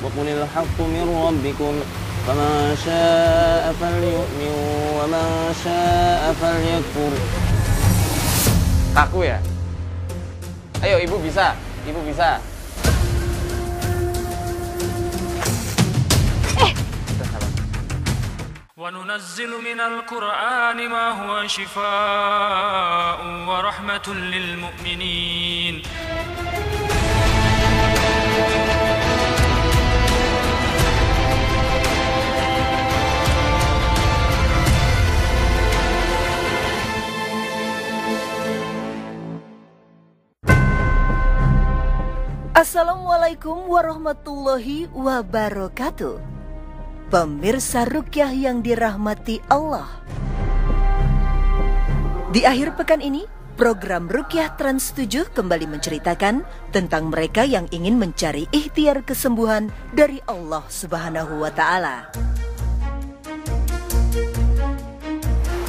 وقل الحق من ربكم فمن شاء فليؤمن ومن شاء فليكفر. Kaku ya? Ayo ibu bisa, ibu bisa. وننزل من القرآن ما هو شفاء ورحمة للمؤمنين. Assalamualaikum warahmatullahi wabarakatuh. Pemirsa Ruqyah yang dirahmati Allah. Di akhir pekan ini, program Ruqyah Trans 7 kembali menceritakan tentang mereka yang ingin mencari ikhtiar kesembuhan dari Allah Subhanahu wa Ta'ala.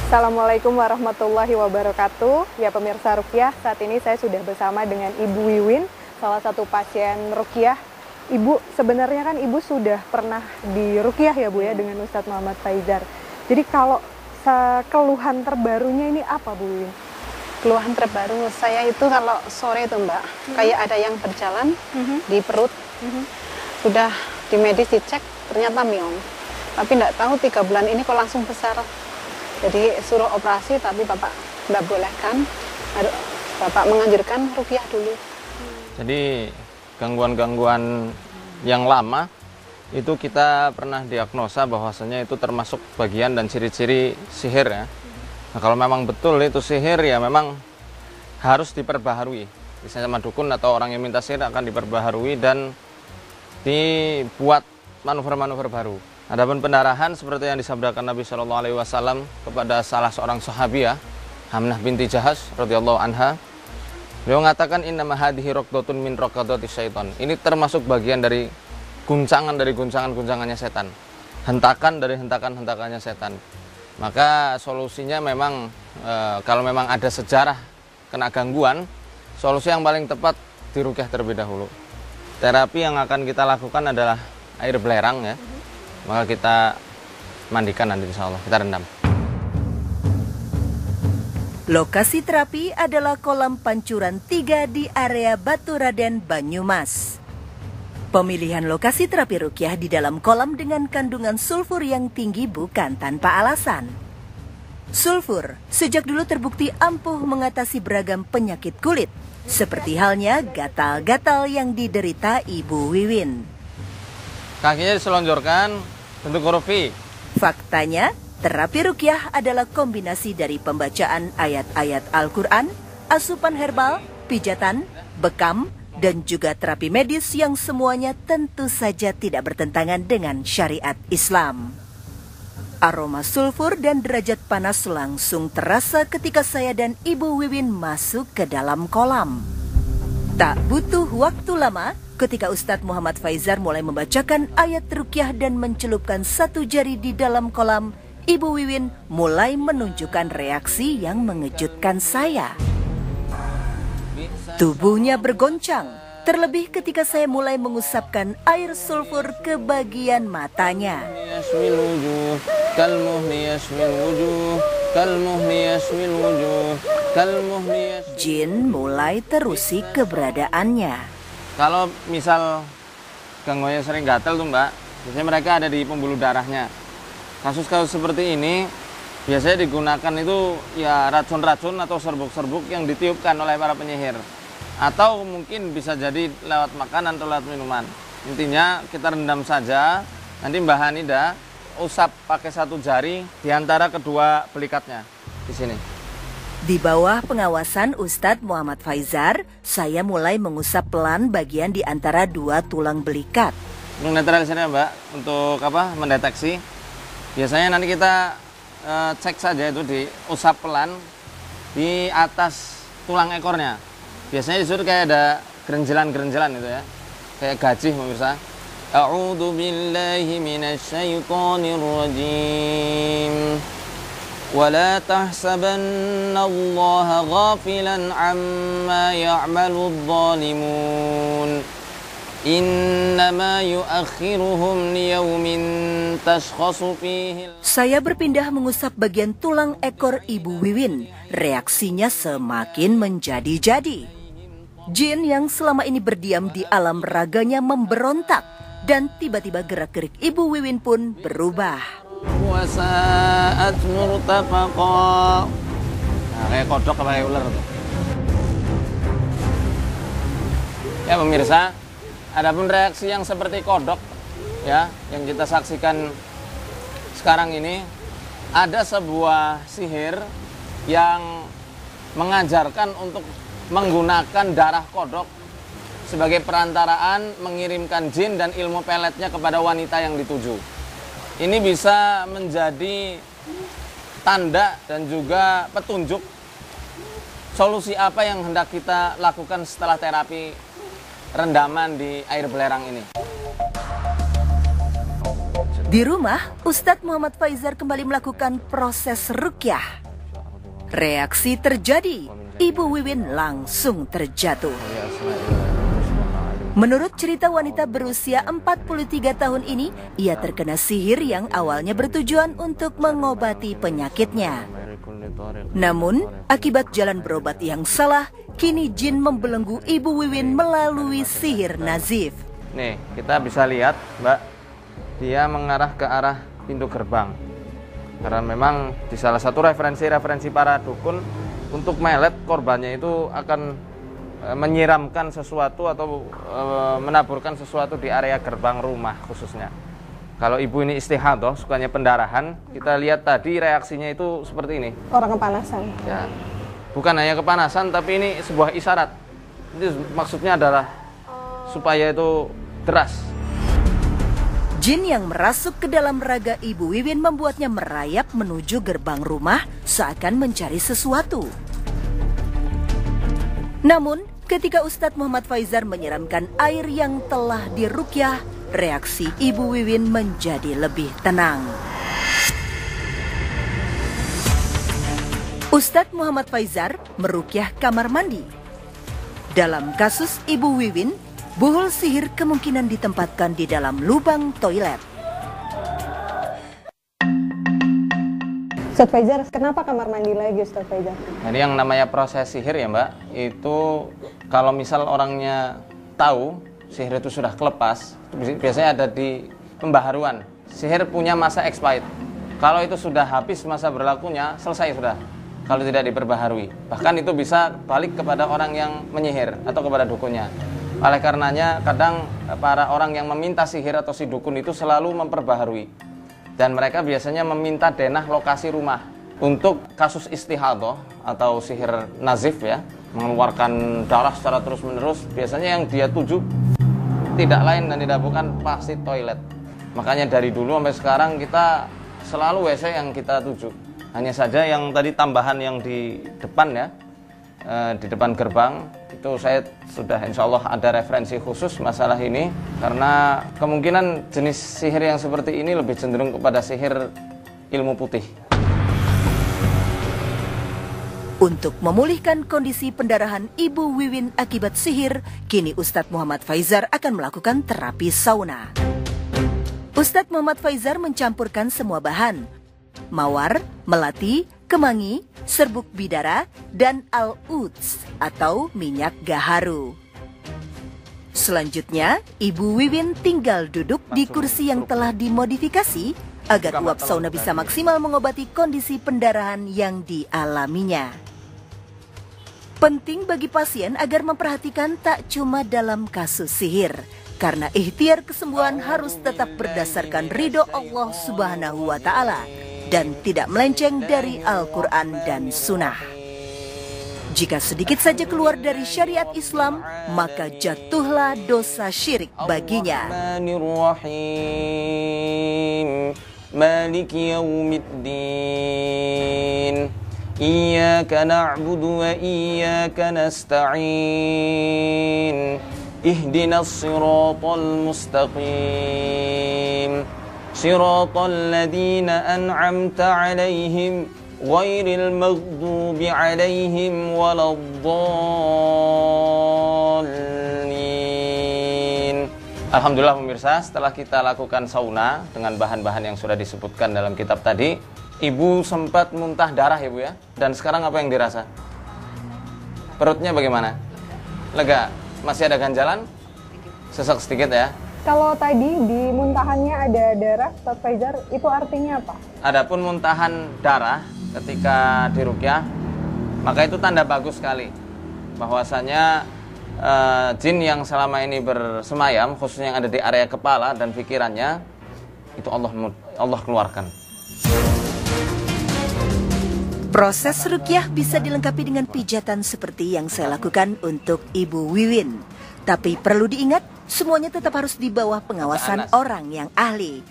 Assalamualaikum warahmatullahi wabarakatuh. Ya pemirsa Ruqyah, saat ini saya sudah bersama dengan Ibu Wiwin, salah satu pasien Ruqyah. Ibu, sebenarnya kan Ibu sudah pernah di Ruqyah ya Bu ya dengan Ustadz Muhammad Faizar. Jadi kalau keluhan terbarunya ini apa Bu Wiwin? Keluhan terbaru saya itu kalau sore itu Mbak, kayak ada yang berjalan di perut. Sudah di medis dicek, ternyata myom. Tapi tidak tahu 3 bulan ini kok langsung besar. Jadi suruh operasi tapi Bapak tidak bolehkan. Bapak menganjurkan Ruqyah dulu. Jadi gangguan-gangguan yang lama itu kita pernah diagnosa bahwasanya itu termasuk bagian dan ciri-ciri sihir ya. Nah, kalau memang betul itu sihir ya memang harus diperbaharui. Misalnya sama dukun atau orang yang minta sihir akan diperbaharui dan dibuat manuver-manuver baru. Adapun pendarahan seperti yang disabdakan Nabi Shallallahu Alaihi Wasallam kepada salah seorang sahabiah, Hamnah binti Jahaz radhiyallahu anha, beliau mengatakan innama hadhihi raqdatun min raqadati syaitan. Ini termasuk bagian dari guncangan-guncangannya setan. Hentakan dari hentakan-hentakannya setan. Maka solusinya memang kalau memang ada sejarah kena gangguan, solusi yang paling tepat diruqyah terlebih dahulu. Terapi yang akan kita lakukan adalah air belerang ya. Maka kita mandikan nanti insyaallah, kita rendam. Lokasi terapi adalah kolam pancuran 3 di area Baturaden, Banyumas. Pemilihan lokasi terapi Ruqyah di dalam kolam dengan kandungan sulfur yang tinggi bukan tanpa alasan. Sulfur sejak dulu terbukti ampuh mengatasi beragam penyakit kulit, seperti halnya gatal-gatal yang diderita Ibu Wiwin. Kakinya diselonjorkan bentuk huruf V. Faktanya, terapi Ruqyah adalah kombinasi dari pembacaan ayat-ayat Al-Quran, asupan herbal, pijatan, bekam, dan juga terapi medis yang semuanya tentu saja tidak bertentangan dengan syariat Islam. Aroma sulfur dan derajat panas langsung terasa ketika saya dan Ibu Wiwin masuk ke dalam kolam. Tak butuh waktu lama, ketika Ustadz Muhammad Faizar mulai membacakan ayat Ruqyah dan mencelupkan 1 jari di dalam kolam, Ibu Wiwin mulai menunjukkan reaksi yang mengejutkan saya. Tubuhnya bergoncang, terlebih ketika saya mulai mengusapkan air sulfur ke bagian matanya. Jin mulai terusik keberadaannya. Kalau misal gangguannya sering gatal tuh Mbak, biasanya mereka ada di pembuluh darahnya. Kasus-kasus seperti ini biasanya digunakan itu ya racun-racun atau serbuk-serbuk yang ditiupkan oleh para penyihir. Atau mungkin bisa jadi lewat makanan atau lewat minuman. Intinya kita rendam saja, nanti Mbak Hanida usap pakai 1 jari di antara kedua belikatnya di sini. Di bawah pengawasan Ustadz Muhammad Faizar, saya mulai mengusap pelan bagian di antara 2 tulang belikat. Untuk netralisirnya Mbak, untuk mendeteksi, biasanya nanti kita cek saja itu diusap pelan di atas tulang ekornya. Biasanya disuruh kayak ada gerenjelan-gerenjelan itu ya, kayak gajih pemirsa. A'udzu billahi minasyaitonir rajim. ولا تحسبن الله غافلا عما يعمل الظالمون Innama yuakhiruhum liyaumin tashkhasu fihi. Saya berpindah mengusap bagian tulang ekor Ibu Wiwin. Reaksinya semakin menjadi-jadi. Jin yang selama ini berdiam di alam raganya memberontak. Dan tiba-tiba gerak-gerik Ibu Wiwin pun berubah. Wasa'at murtafaqa. Nah, kayak kodok apa kayak ular tuh. Ya pemirsa, adapun reaksi yang seperti kodok ya yang kita saksikan sekarang ini, ada sebuah sihir yang mengajarkan untuk menggunakan darah kodok sebagai perantaraan mengirimkan jin dan ilmu peletnya kepada wanita yang dituju. Ini bisa menjadi tanda dan juga petunjuk solusi apa yang hendak kita lakukan setelah terapi rendaman di air belerang ini. Di rumah, Ustadz Muhammad Faizar kembali melakukan proses ruqyah. Reaksi terjadi, Ibu Wiwin langsung terjatuh. Menurut cerita wanita berusia 43 tahun ini, ia terkena sihir yang awalnya bertujuan untuk mengobati penyakitnya. Namun, akibat jalan berobat yang salah, kini jin membelenggu Ibu Wiwin melalui sihir nazif. Nih, kita bisa lihat, Mbak, dia mengarah ke arah pintu gerbang. Karena memang di salah satu referensi para dukun, untuk melet korbannya itu akan menyiramkan sesuatu atau menaburkan sesuatu di area gerbang rumah khususnya. Kalau ibu ini istihadhah, sukanya pendarahan, kita lihat tadi reaksinya itu seperti ini. Orang kepanasan. Ya. Bukan hanya kepanasan, tapi ini sebuah isyarat. Itu maksudnya adalah supaya itu deras. Jin yang merasuk ke dalam raga Ibu Wiwin membuatnya merayap menuju gerbang rumah seakan mencari sesuatu. Namun, ketika Ustadz Muhammad Faizar menyiramkan air yang telah diruqyah, reaksi Ibu Wiwin menjadi lebih tenang. Ustadz Muhammad Faizar meruqyah kamar mandi. Dalam kasus Ibu Wiwin, buhul sihir kemungkinan ditempatkan di dalam lubang toilet. Ustadz Faizar, kenapa kamar mandi lagi Ustadz Faizar? Jadi yang namanya proses sihir ya Mbak, itu kalau misal orangnya tahu sihir itu sudah kelepas, itu biasanya ada di pembaharuan. Sihir punya masa expired. Kalau itu sudah habis masa berlakunya, selesai sudah. Kalau tidak diperbaharui. Bahkan itu bisa balik kepada orang yang menyihir atau kepada dukunnya. Oleh karenanya kadang para orang yang meminta sihir atau si dukun itu selalu memperbaharui. Dan mereka biasanya meminta denah lokasi rumah. Untuk kasus istihadhah atau sihir nazif ya, mengeluarkan darah secara terus-menerus, biasanya yang dia tuju tidak lain dan tidak bukan pasti toilet. Makanya dari dulu sampai sekarang kita selalu WC yang kita tuju. Hanya saja yang tadi tambahan yang di depan ya, di depan gerbang, itu saya sudah insya Allah ada referensi khusus masalah ini. Karena kemungkinan jenis sihir yang seperti ini lebih cenderung kepada sihir ilmu putih. Untuk memulihkan kondisi pendarahan Ibu Wiwin akibat sihir, kini Ustadz Muhammad Faizar akan melakukan terapi sauna. Ustadz Muhammad Faizar mencampurkan semua bahan, mawar, melati, kemangi, serbuk bidara, dan al-uds atau minyak gaharu. Selanjutnya, Ibu Wiwin tinggal duduk di kursi yang telah dimodifikasi agar uap sauna bisa maksimal mengobati kondisi pendarahan yang dialaminya. Penting bagi pasien agar memperhatikan tak cuma dalam kasus sihir, karena ikhtiar kesembuhan harus tetap berdasarkan ridho Allah Subhanahu wa Ta'ala dan tidak melenceng dari Al-Quran dan Sunnah. Jika sedikit saja keluar dari syariat Islam, maka jatuhlah dosa syirik baginya. Maliki yaumiddin. Iyyaka na'budu wa iyyaka nasta'in. Ihdinas siratal mustaqim. Siratal ladzina an'amta 'alaihim ghairil maghdubi 'alaihim waladdallin. Alhamdulillah pemirsa, setelah kita lakukan sauna dengan bahan-bahan yang sudah disebutkan dalam kitab tadi, Ibu sempat muntah darah ya Bu ya. Dan sekarang apa yang dirasa? Perutnya bagaimana? Lega? Masih ada ganjalan? Sesak sedikit ya? Kalau tadi di muntahannya ada darah, Ustaz Faizar, itu artinya apa? Adapun muntahan darah ketika diruqyah, maka itu tanda bagus sekali bahwasanya jin yang selama ini bersemayam, khususnya yang ada di area kepala dan pikirannya, itu Allah keluarkan. Proses ruqyah bisa dilengkapi dengan pijatan seperti yang saya lakukan untuk Ibu Wiwin. Tapi perlu diingat, semuanya tetap harus di bawah pengawasan orang yang ahli.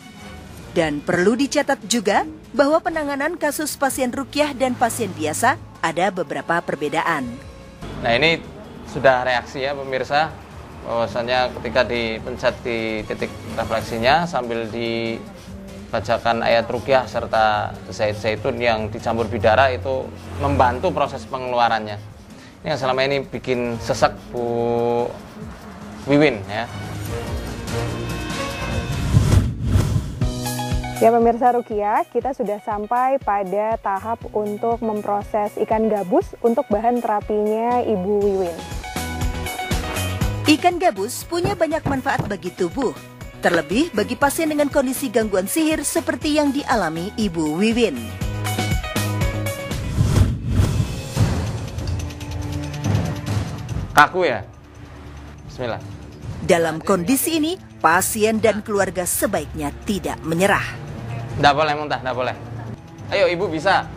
Dan perlu dicatat juga bahwa penanganan kasus pasien ruqyah dan pasien biasa ada beberapa perbedaan. Nah ini sudah reaksi ya pemirsa, bahwasanya ketika dipencet di titik refleksinya sambil dibacakan ayat ruqyah serta zaitun yang dicampur bidara itu membantu proses pengeluarannya. Ini yang selama ini bikin sesek Bu Wiwin ya. Ya pemirsa Ruqyah, kita sudah sampai pada tahap untuk memproses ikan gabus untuk bahan terapinya Ibu Wiwin. Ikan gabus punya banyak manfaat bagi tubuh, terlebih bagi pasien dengan kondisi gangguan sihir seperti yang dialami Ibu Wiwin. Kaku ya? Bismillah. Dalam kondisi ini, pasien dan keluarga sebaiknya tidak menyerah. Nggak boleh muntah, nggak boleh. Ayo ibu bisa,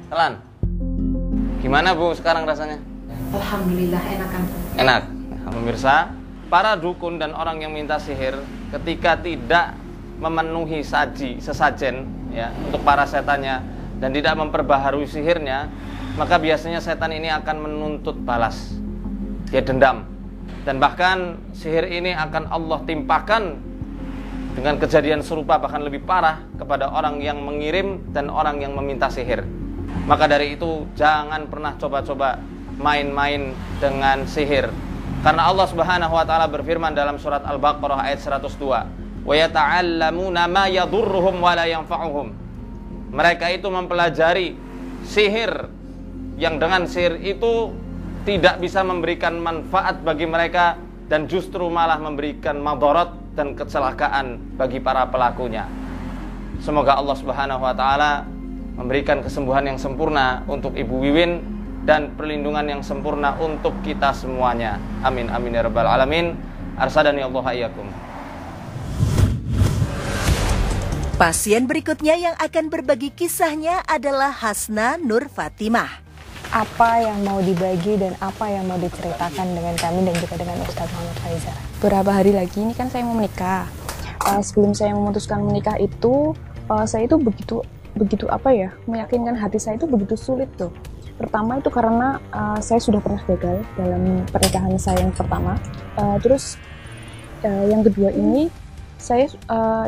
telan. Gimana Bu sekarang rasanya? Alhamdulillah enakan. Enak. Nah, pemirsa, para dukun dan orang yang minta sihir ketika tidak memenuhi sesajen ya untuk para setannya dan tidak memperbaharui sihirnya, maka biasanya setan ini akan menuntut balas. Dia dendam. Dan bahkan sihir ini akan Allah timpakan dengan kejadian serupa bahkan lebih parah kepada orang yang mengirim dan orang yang meminta sihir. Maka dari itu jangan pernah coba-coba main-main dengan sihir. Karena Allah Subhanahu wa taala berfirman dalam surat Al-Baqarah ayat 102, "Wa yata'allamuna ma yadurruhum wa la yanfa'uhum." Mereka itu mempelajari sihir yang dengan sihir itu tidak bisa memberikan manfaat bagi mereka dan justru malah memberikan madarat dan kecelakaan bagi para pelakunya. Semoga Allah Subhanahu wa taala memberikan kesembuhan yang sempurna untuk Ibu Wiwin dan perlindungan yang sempurna untuk kita semuanya. Amin amin ya rabbal alamin. Arsadani Allah iyyakum. Pasien berikutnya yang akan berbagi kisahnya adalah Hasna Nur Fatimah. Apa yang mau dibagi dan apa yang mau diceritakan dengan kami dan juga dengan Ustadz Muhammad Faizar? Beberapa hari lagi ini kan saya mau menikah. Sebelum saya memutuskan menikah itu, saya itu begitu apa ya, meyakinkan hati saya itu begitu sulit tuh. Pertama itu karena saya sudah pernah gagal dalam pernikahan saya yang pertama. Terus yang kedua ini,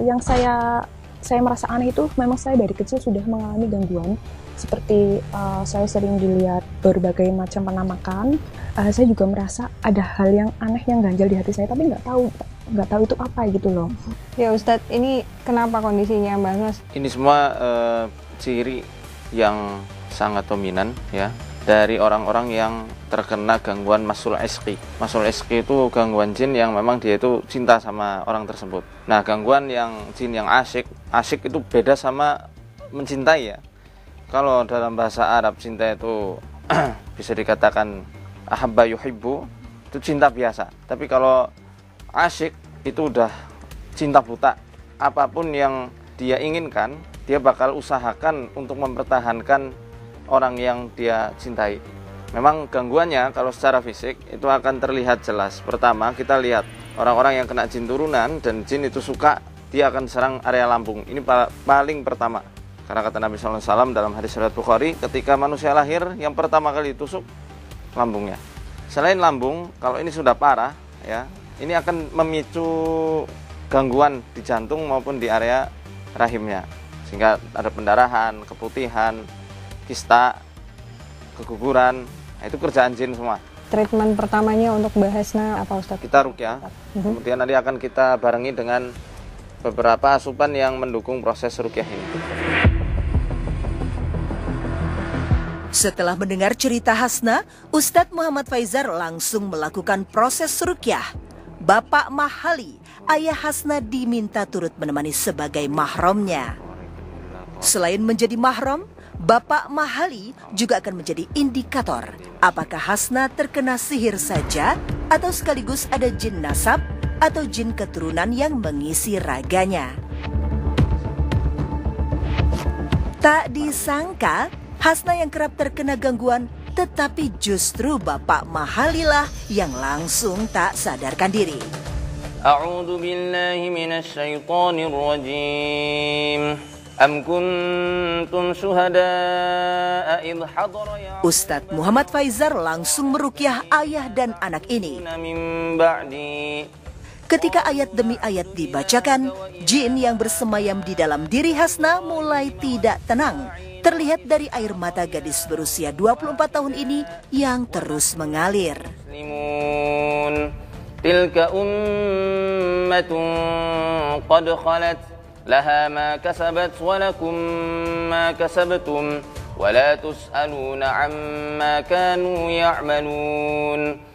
yang saya merasa aneh itu memang saya dari kecil sudah mengalami gangguan. Seperti saya sering dilihat berbagai macam penampakan, saya juga merasa ada hal yang aneh yang ganjal di hati saya, tapi nggak tahu itu apa gitu loh. Ya Ustadz, ini kenapa kondisinya Mbak Mas? Ini semua ciri yang sangat dominan ya dari orang-orang yang terkena gangguan masul iski. Masul iski itu gangguan jin yang memang dia itu cinta sama orang tersebut. Nah, gangguan yang jin yang asyik itu beda sama mencintai ya. Kalau dalam bahasa Arab cinta itu bisa dikatakan ahabba yuhibbu, itu cinta biasa. Tapi kalau asyik itu udah cinta buta. Apapun yang dia inginkan, dia bakal usahakan untuk mempertahankan orang yang dia cintai. Memang gangguannya kalau secara fisik itu akan terlihat jelas. Pertama kita lihat orang-orang yang kena jin turunan dan jin itu suka, dia akan serang area lambung. Ini paling pertama. Karena kata Nabi SAW dalam hadis riwayat Bukhari, ketika manusia lahir yang pertama kali ditusuk lambungnya. Selain lambung, kalau ini sudah parah ya, ini akan memicu gangguan di jantung maupun di area rahimnya. Sehingga ada pendarahan, keputihan, kista, keguguran. Nah, itu kerjaan jin semua. treatment pertamanya untuk Mbak Hasna apa Ustadz? Kita rukyah, kemudian nanti akan kita barengi dengan beberapa asupan yang mendukung proses rukyah ini. Setelah mendengar cerita Hasna, Ustadz Muhammad Faizar langsung melakukan proses rukyah. Bapak Mahali, ayah Hasna, diminta turut menemani sebagai mahramnya. Selain menjadi mahram, Bapak Mahali juga akan menjadi indikator apakah Hasna terkena sihir saja atau sekaligus ada jin nasab atau jin keturunan yang mengisi raganya. Tak disangka, Hasna yang kerap terkena gangguan, tetapi justru Bapak Mahalilah yang langsung tak sadarkan diri. A'udzu billahi minasy syaithanir rajim. Am kuntum syuhada'a idh hadara ya Ustadz Muhammad Faizar langsung merukyah ayah dan anak ini. min ba'di. Ketika ayat demi ayat dibacakan, jin yang bersemayam di dalam diri Hasna mulai tidak tenang. Terlihat dari air mata gadis berusia 24 tahun ini yang terus mengalir. Tilka ummatun qad khalat laha ma kasabat wa lakum ma kasabtum wa la tus'aluna amma kanu ya'malun.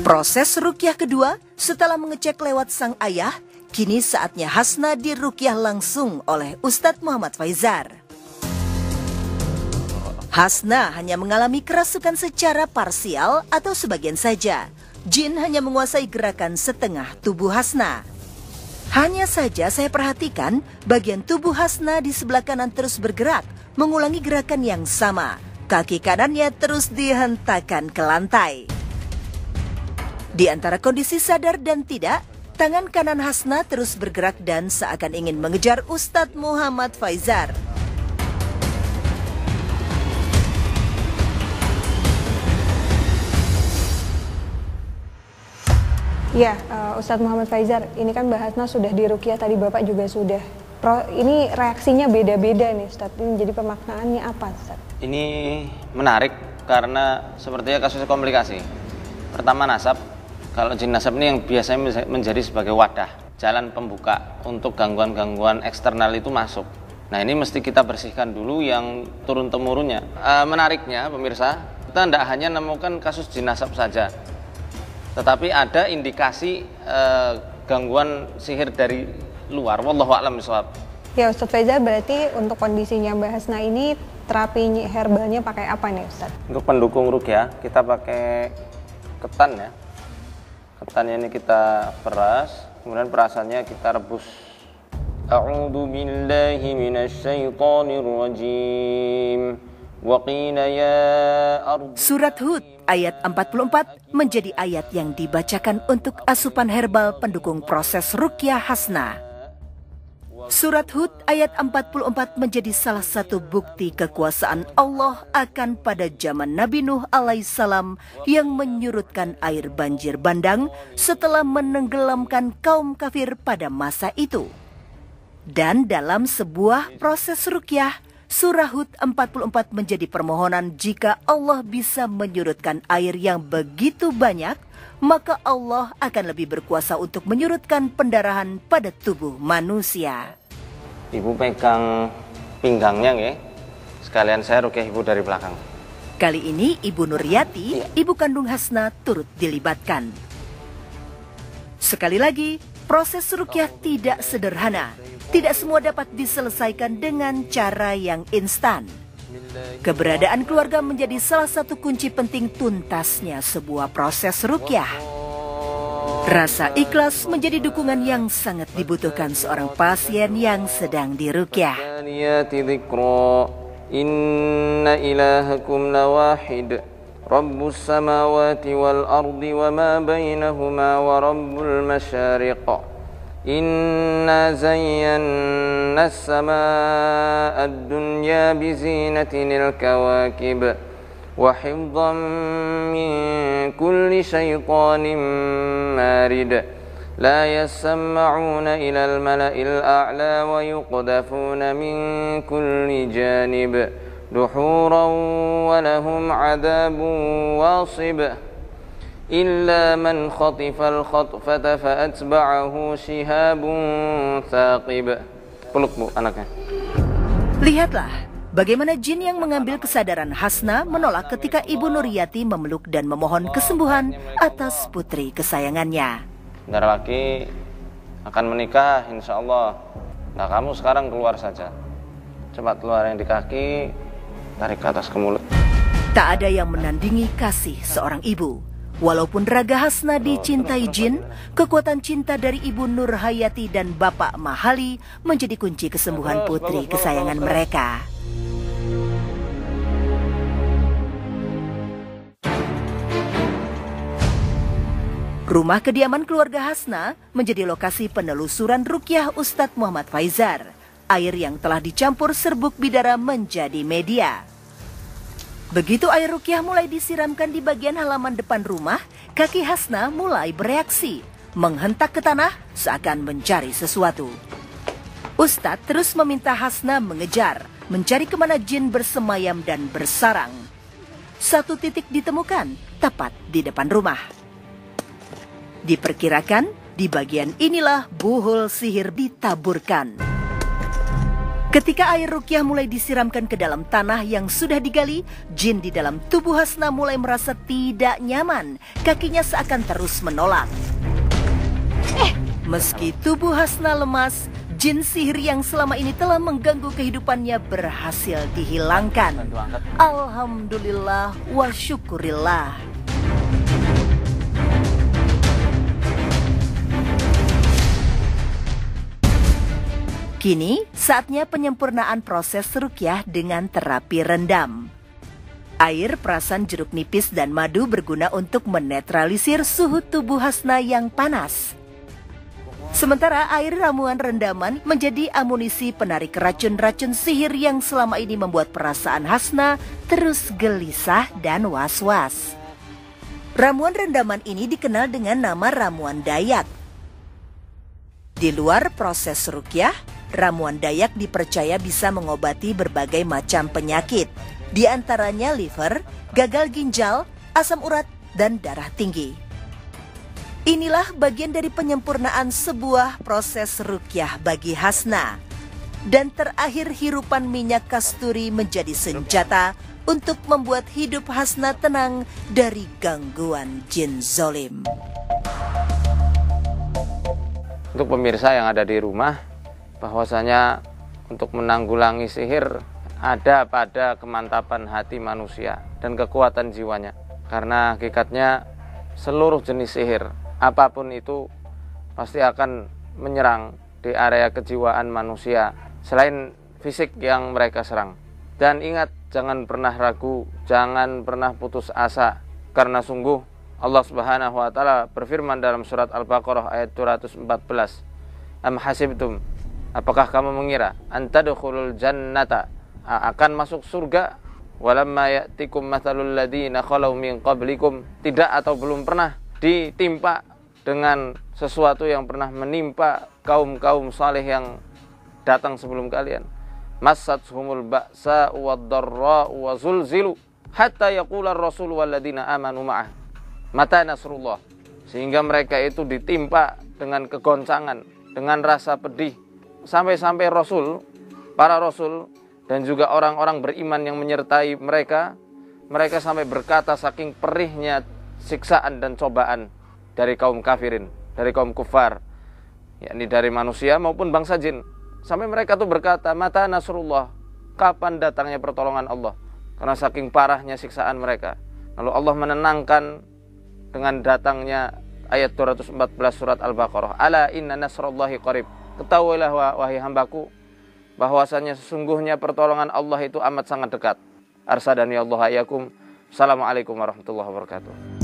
Proses rukyah kedua setelah mengecek lewat sang ayah, kini saatnya Hasna dirukyah langsung oleh Ustadz Muhammad Faizar. Hasna hanya mengalami kerasukan secara parsial atau sebagian saja. Jin hanya menguasai gerakan setengah tubuh Hasna. Hanya saja saya perhatikan bagian tubuh Hasna di sebelah kanan terus bergerak, mengulangi gerakan yang sama. Kaki kanannya terus dihentakkan ke lantai. Di antara kondisi sadar dan tidak, tangan kanan Hasna terus bergerak dan seakan ingin mengejar Ustadz Muhammad Faizar. Ya, Ustadz Muhammad Faizar, ini kan Mbak Hasna sudah dirukyah, tadi Bapak juga sudah. Ini reaksinya beda-beda nih Ustadz, ini jadi pemaknaannya apa Ustadz? Ini menarik karena sepertinya kasusnya komplikasi. Pertama nasab. Kalau jin nasab ini yang biasanya menjadi sebagai wadah, jalan pembuka untuk gangguan-gangguan eksternal itu masuk. Nah ini mesti kita bersihkan dulu yang turun-temurunnya. Menariknya pemirsa, kita tidak hanya menemukan kasus jin nasab saja, tetapi ada indikasi gangguan sihir dari luar. Wallahu a'lam bishawab. Ya Ustadz Faizar, berarti untuk kondisinya Mbak Hasna ini terapi herbalnya pakai apa nih Ustadz? Untuk pendukung rukyah kita pakai ketan ya. Ketannya ini kita peras, kemudian perasannya kita rebus. A'udzu billahi minasy syaithanir rajim. Wa qila ya ardh. Surat Hud ayat 44 menjadi ayat yang dibacakan untuk asupan herbal pendukung proses rukyah Hasna. Surat Hud ayat 44 menjadi salah satu bukti kekuasaan Allah akan pada zaman Nabi Nuh alaihissalam yang menyurutkan air banjir bandang setelah menenggelamkan kaum kafir pada masa itu. Dan dalam sebuah proses rukyah, surah Hud 44 menjadi permohonan jika Allah bisa menyurutkan air yang begitu banyak, maka Allah akan lebih berkuasa untuk menyurutkan pendarahan pada tubuh manusia. Ibu pegang pinggangnya nggih. Sekalian saya rukyah ibu dari belakang. Kali ini Ibu Nuryati, ibu kandung Hasna, turut dilibatkan. Sekali lagi, proses rukyah tidak sederhana. Tidak semua dapat diselesaikan dengan cara yang instan. Keberadaan keluarga menjadi salah satu kunci penting tuntasnya sebuah proses rukyah. Rasa ikhlas menjadi dukungan yang sangat dibutuhkan seorang pasien yang sedang dirukyah. Inna ilahakum lawahid. Rabbus samawati wal ardi wa ma bainahuma wa rabbul masyariq. Inna zayyana as-samaa'a ad-dunya bizinatinil kawakib. وحفظا من كل شيطان مارد لا يسمعون إلى الملأ الأعلى ويقذفون من كل جانب دحورا ولهم عذاب واصب إلا من خطف الخطفة فأتبعه شهاب ثاقب. Peluk Bu anaknya. Lihatlah bagaimana jin yang mengambil kesadaran Hasna menolak ketika Ibu Nuriyati memeluk dan memohon kesembuhan atas putri kesayangannya. Bentar lagi akan menikah insya Allah. Nah kamu sekarang keluar saja. Cepat keluar yang di kaki, tarik ke atas ke mulut. Tak ada yang menandingi kasih seorang ibu. Walaupun raga Hasna dicintai jin, kekuatan cinta dari Ibu Nurhayati dan Bapak Mahali menjadi kunci kesembuhan putri kesayangan mereka. Rumah kediaman keluarga Hasna menjadi lokasi penelusuran rukyah Ustadz Muhammad Faizar. Air yang telah dicampur serbuk bidara menjadi media. Begitu air rukyah mulai disiramkan di bagian halaman depan rumah, kaki Hasna mulai bereaksi, menghentak ke tanah seakan mencari sesuatu. Ustadz terus meminta Hasna mengejar, mencari kemana jin bersemayam dan bersarang. Satu titik ditemukan, tepat di depan rumah. Diperkirakan, di bagian inilah buhul sihir ditaburkan. Ketika air rukyah mulai disiramkan ke dalam tanah yang sudah digali, jin di dalam tubuh Hasna mulai merasa tidak nyaman. Kakinya seakan terus menolak. Meski tubuh Hasna lemas, jin sihir yang selama ini telah mengganggu kehidupannya berhasil dihilangkan. Alhamdulillah wa syukurillah. Kini, saatnya penyempurnaan proses rukyah dengan terapi rendam. Air perasan jeruk nipis dan madu berguna untuk menetralisir suhu tubuh Hasna yang panas. Sementara air ramuan rendaman menjadi amunisi penarik racun-racun sihir yang selama ini membuat perasaan Hasna terus gelisah dan was-was. Ramuan rendaman ini dikenal dengan nama ramuan Dayak. Di luar proses rukyah, ramuan Dayak dipercaya bisa mengobati berbagai macam penyakit, di antaranya liver, gagal ginjal, asam urat, dan darah tinggi. Inilah bagian dari penyempurnaan sebuah proses rukyah bagi Hasna. Dan terakhir hirupan minyak kasturi menjadi senjata untuk membuat hidup Hasna tenang dari gangguan jin zolim. Untuk pemirsa yang ada di rumah, bahwasanya untuk menanggulangi sihir ada pada kemantapan hati manusia dan kekuatan jiwanya. Karena hakikatnya seluruh jenis sihir, apapun itu, pasti akan menyerang di area kejiwaan manusia selain fisik yang mereka serang. Dan ingat, jangan pernah ragu, jangan pernah putus asa, karena sungguh Allah Subhanahu wa taala berfirman dalam surat Al-Baqarah ayat 214, Am hasibtum, apakah kamu mengira antadkhulul jannata, akan masuk surga, walamma ya'tikum mathalul ladina khalau min qablikum, tidak atau belum pernah ditimpa dengan sesuatu yang pernah menimpa kaum-kaum saleh yang datang sebelum kalian. Massathumul ba'sa wad-dharra wa zulzilu hatta yaqula ar-rasul wal ladina amanu ma'ah mata nasrullah. Sehingga mereka itu ditimpa dengan kegoncangan, dengan rasa pedih, sampai-sampai Rasul, para Rasul, dan juga orang-orang beriman yang menyertai mereka sampai berkata saking perihnya siksaan dan cobaan dari kaum kafirin, dari kaum kufar, yakni dari manusia maupun bangsa jin. Sampai mereka tuh berkata, mata nasrullah, kapan datangnya pertolongan Allah? Karena saking parahnya siksaan mereka. Lalu Allah menenangkan dengan datangnya ayat 214 surat Al-Baqarah. Ala inna nasrullahi qarib. Ketahuilah wahai hambaku, bahwasanya sesungguhnya pertolongan Allah itu amat sangat dekat. Arsadani Allah ayakum. Assalamualaikum warahmatullahi wabarakatuh.